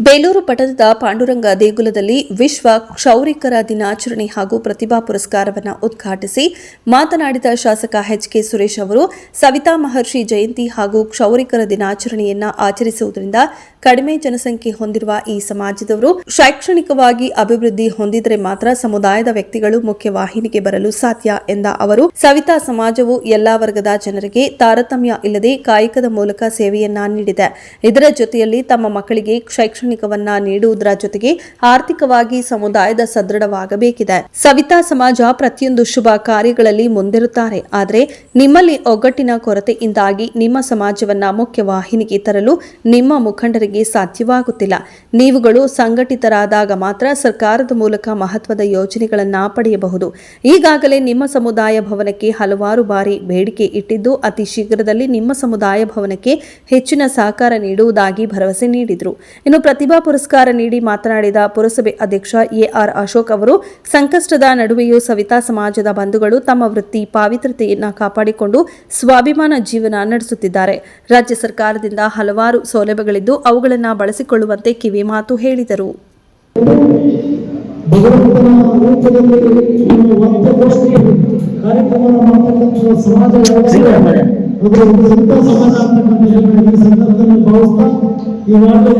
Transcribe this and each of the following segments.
ಬೇಲೂರು ಪಟ್ಟಣದ ಪಾಂಡುರಂಗ ದೇಗುಲದಲ್ಲಿ ವಿಶ್ವ ಕ್ಷೌರಿಕರ ದಿನಾಚರಣೆ ಹಾಗೂ ಪ್ರತಿಭಾ ಪುರಸ್ಕಾರವನ್ನು ಉದ್ಘಾಟಿಸಿ ಮಾತನಾಡಿದ ಶಾಸಕ ಎಚ್.ಕೆ. ಸುರೇಶ್ ಅವರು ಸವಿತಾ ಮಹರ್ಷಿ ಜಯಂತಿ ಹಾಗೂ ಕ್ಷೌರಿಕರ ದಿನಾಚರಣೆಯನ್ನು ಆಚರಿಸುವುದರಿಂದ ಕಡಿಮೆ ಜನಸಂಖ್ಯೆ ಹೊಂದಿರುವ ಈ ಸಮಾಜದವರು ಶೈಕ್ಷಣಿಕವಾಗಿ ಅಭಿವೃದ್ಧಿ ಹೊಂದಿದರೆ ಮಾತ್ರ ಸಮುದಾಯದ ವ್ಯಕ್ತಿಗಳು ಮುಖ್ಯವಾಹಿನಿಗೆ ಬರಲು ಸಾಧ್ಯ ಎಂದ ಅವರು ಸವಿತಾ ಸಮಾಜವು ಎಲ್ಲಾ ವರ್ಗದ ಜನರಿಗೆ ತಾರತಮ್ಯ ಇಲ್ಲದೆ ಕಾಯಕದ ಮೂಲಕ ಸೇವೆಯನ್ನ ನೀಡಿದೆ. ಇದರ ಜೊತೆಯಲ್ಲಿ ತಮ್ಮ ಮಕ್ಕಳಿಗೆ ಶೈಕ್ಷಣಿಕವನ್ನ ನೀಡುವುದರ ಜೊತೆಗೆ ಆರ್ಥಿಕವಾಗಿ ಸಮುದಾಯದ ಸದೃಢವಾಗಬೇಕಿದೆ. ಸವಿತಾ ಸಮಾಜ ಪ್ರತಿಯೊಂದು ಶುಭ ಕಾರ್ಯಗಳಲ್ಲಿ ಮುಂದಿರುತ್ತಾರೆ. ಆದರೆ ನಿಮ್ಮಲ್ಲಿ ಒಗ್ಗಟ್ಟಿನ ಕೊರತೆಯಿಂದಾಗಿ ನಿಮ್ಮ ಸಮಾಜವನ್ನ ಮುಖ್ಯವಾಹಿನಿಗೆ ತರಲು ನಿಮ್ಮ ಮುಖಂಡರಿಗೆ ಸಾಧ್ಯವಾಗುತ್ತಿಲ್ಲ. ನೀವುಗಳು ಸಂಘಟಿತರಾದಾಗ ಮಾತ್ರ ಸರ್ಕಾರದ ಮೂಲಕ ಮಹತ್ವದ ಯೋಜನೆಗಳನ್ನು ಪಡೆಯಬಹುದು. ಈಗಾಗಲೇ ನಿಮ್ಮ ಸಮುದಾಯ ಭವನಕ್ಕೆ ಹಲವಾರು ಬಾರಿ ಬೇಡಿಕೆ ಇಟ್ಟಿದ್ದು ಅತಿ ಶೀಘ್ರದಲ್ಲಿ ನಿಮ್ಮ ಸಮುದಾಯ ಭವನಕ್ಕೆ ಹೆಚ್ಚಿನ ಸಹಕಾರ ನೀಡುವುದಾಗಿ ಭರವಸೆ ನೀಡಿದರು. ಇನ್ನು ಪ್ರತಿಭಾ ಪುರಸ್ಕಾರ ನೀಡಿ ಮಾತನಾಡಿದ ಪುರಸಭೆ ಅಧ್ಯಕ್ಷ ಎ.ಆರ್. ಅಶೋಕ್ ಅವರು ಸಂಕಷ್ಟದ ನಡುವೆಯೂ ಸವಿತಾ ಸಮಾಜದ ಬಂಧುಗಳು ತಮ್ಮ ವೃತ್ತಿ ಪಾವಿತ್ರತೆಯನ್ನು ಕಾಪಾಡಿಕೊಂಡು ಸ್ವಾಭಿಮಾನ ಜೀವನ ನಡೆಸುತ್ತಿದ್ದಾರೆ. ರಾಜ್ಯ ಸರ್ಕಾರದಿಂದ ಹಲವಾರು ಸೌಲಭ್ಯಗಳಿದ್ದು ಅವುಗಳನ್ನು ಬಳಸಿಕೊಳ್ಳುವಂತೆ ಕಿವಿ ಮಾತು ಹೇಳಿದರು.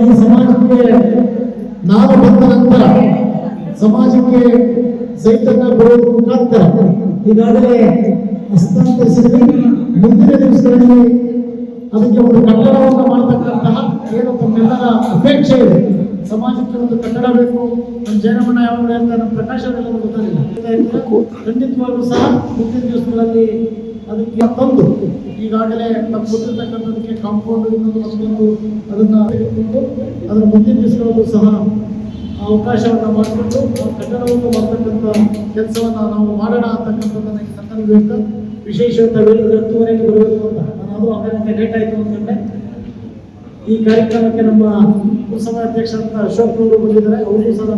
ಈ ಸಮಾಜಕ್ಕೆ ನಾವು ಬಂದ ನಂತರ ಸಮಾಜಕ್ಕೆ ಸೈತನ್ನ ಬರೋದು ಮುಖಾಂತರ ಈಗಾಗಲೇ ಹಸ್ತಾಂತರಿಸಿದ್ವಿ. ಮುಂದಿನ ದಿವಸಗಳಲ್ಲಿ ಅದಕ್ಕೆ ಒಂದು ಕಟ್ಟಡವನ್ನು ಮಾಡತಕ್ಕಂತಹ ಏನು ತಮ್ಮೆಲ್ಲರ ಅಪೇಕ್ಷೆ ಇದೆ. ಸಮಾಜಕ್ಕೆ ಒಂದು ಕಟ್ಟಡ ಬೇಕು. ನಮ್ಮ ಜಯನಮಣ್ಣ ಯಾವಾಗ ಅಂತ ನಮ್ಮ ಪ್ರಕಾಶ ಗೊತ್ತಾಗಿಲ್ಲ. ಖಂಡಿತವಾಗ್ಲೂ ಸಹ ಮುಂದಿನ ದಿವಸಗಳಲ್ಲಿ ಅದಕ್ಕೆ ತಂದು ಈಗಾಗಲೇ ನಮ್ಮ ಗೊತ್ತಿರ್ತಕ್ಕಂಥದಕ್ಕೆ ಕಾಂಪೌಂಡ್ ಇನ್ನೊಂದು ಅದನ್ನ ತೆಗೆದುಕೊಂಡು ಅದರ ಮುಂದಿನ ದಿವಸಗಳಲ್ಲೂ ಸಹ ಅವಕಾಶವನ್ನು ಮಾಡಿಕೊಂಡು ಕಟ್ಟಡವನ್ನು ಮಾಡತಕ್ಕಂಥ ಕೆಲಸವನ್ನು ನಾವು ಮಾಡೋಣ ಅಂತಕ್ಕಂಥದ್ದನ್ನ ಈ ಸಂದರ್ಭದಿಂದ ವಿಶೇಷವಾದ 10:10ವರೆಗೆ ಬರಬೇಕು ಅಂತ ನಾನು ಆಗಂತೆ ಲೇಟ್ ಆಯಿತು ಅಂತಂದ್ರೆ ಈ ಕಾರ್ಯಕ್ರಮಕ್ಕೆ ನಮ್ಮ ಪುರಸಭಾ ಅಧ್ಯಕ್ಷರಂತ ಅಶೋಕ್ ಅವರು ಬಂದಿದ್ದಾರೆ. ಅವರು ಸಹ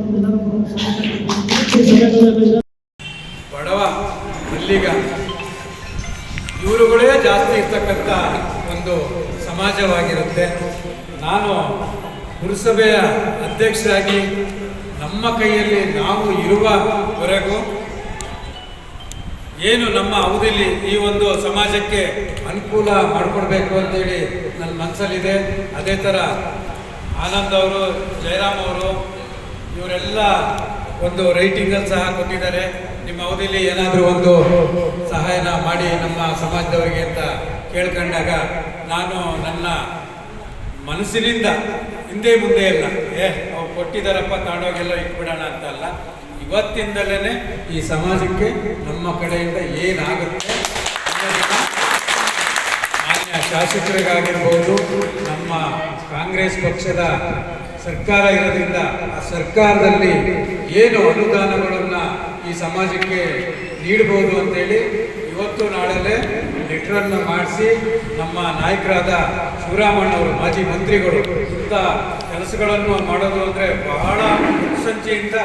ಬಡವ ಮಲ್ಲಿಗ ಇವರುಗಳೇ ಜಾಸ್ತಿ ಇರ್ತಕ್ಕಂಥ ಒಂದು ಸಮಾಜವಾಗಿರುತ್ತೆ. ನಾನು ಪುರಸಭೆಯ ಅಧ್ಯಕ್ಷರಾಗಿ ನಮ್ಮ ಕೈಯಲ್ಲಿ ನಾವು ಇರುವವರೆಗೂ ಏನು ನಮ್ಮ ಅವಧಿಯಲ್ಲಿ ಈ ಒಂದು ಸಮಾಜಕ್ಕೆ ಅನುಕೂಲ ಮಾಡಿಕೊಡ್ಬೇಕು ಅಂತೇಳಿ ನನ್ನ ಮನಸ್ಸಲ್ಲಿದೆ. ಅದೇ ಥರ ಆನಂದ್ ಅವರು, ಜಯರಾಮ್ ಅವರು ಇವರೆಲ್ಲ ಒಂದು ರೈಟಿಂಗಲ್ಲಿ ಸಹ ಕೊಟ್ಟಿದ್ದಾರೆ. ನಿಮ್ಮ ಅವಧಿಯಲ್ಲಿ ಏನಾದರೂ ಒಂದು ಸಹಾಯನ ಮಾಡಿ ನಮ್ಮ ಸಮಾಜದವರಿಗೆ ಅಂತ ಕೇಳ್ಕೊಂಡಾಗ ನಾನು ನನ್ನ ಮನಸ್ಸಿನಿಂದ ಹಿಂದೆ ಮುಂದೆ ಎಲ್ಲ ಅವ್ರು ಕೊಟ್ಟಿದ್ದಾರಪ್ಪ ತಾಂಡೋಗೆಲ್ಲ ಇಟ್ಬಿಡೋಣ ಅಂತ ಅಲ್ಲ, ಇವತ್ತಿಂದಲೇ ಈ ಸಮಾಜಕ್ಕೆ ನಮ್ಮ ಕಡೆಯಿಂದ ಏನಾಗುತ್ತೆ ಮಾನ್ಯ ಶಾಸಕರಿಗಾಗಿರ್ಬೋದು, ನಮ್ಮ ಕಾಂಗ್ರೆಸ್ ಪಕ್ಷದ ಸರ್ಕಾರ ಇರೋದ್ರಿಂದ ಆ ಸರ್ಕಾರದಲ್ಲಿ ಏನು ಅನುದಾನಗಳನ್ನು ಈ ಸಮಾಜಕ್ಕೆ ನೀಡಬಹುದು ಅಂತೇಳಿ ಇವತ್ತು ನಾಳೆಲ್ಲೇ ಲೆಟ್ರನ್ನು ಮಾಡಿಸಿ ನಮ್ಮ ನಾಯಕರಾದ ಶಿವರಾಮಣ್ಣವರು ಮಾಜಿ ಮಂತ್ರಿಗಳು ಇಂಥ ಕೆಲಸಗಳನ್ನು ಮಾಡೋದು ಅಂದರೆ ಬಹಳ ಸಂಚೆಯಿಂದ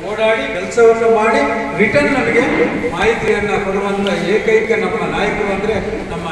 ಓಡಾಡಿ ಕೆಲಸವನ್ನು ಮಾಡಿ ರಿಟರ್ನ್ ನಮಗೆ ಮಾಹಿತಿಯನ್ನು ಕೊಡುವಂಥ ಏಕೈಕ ನಮ್ಮ ನಾಯಕರು ಅಂದರೆ ನಮ್ಮ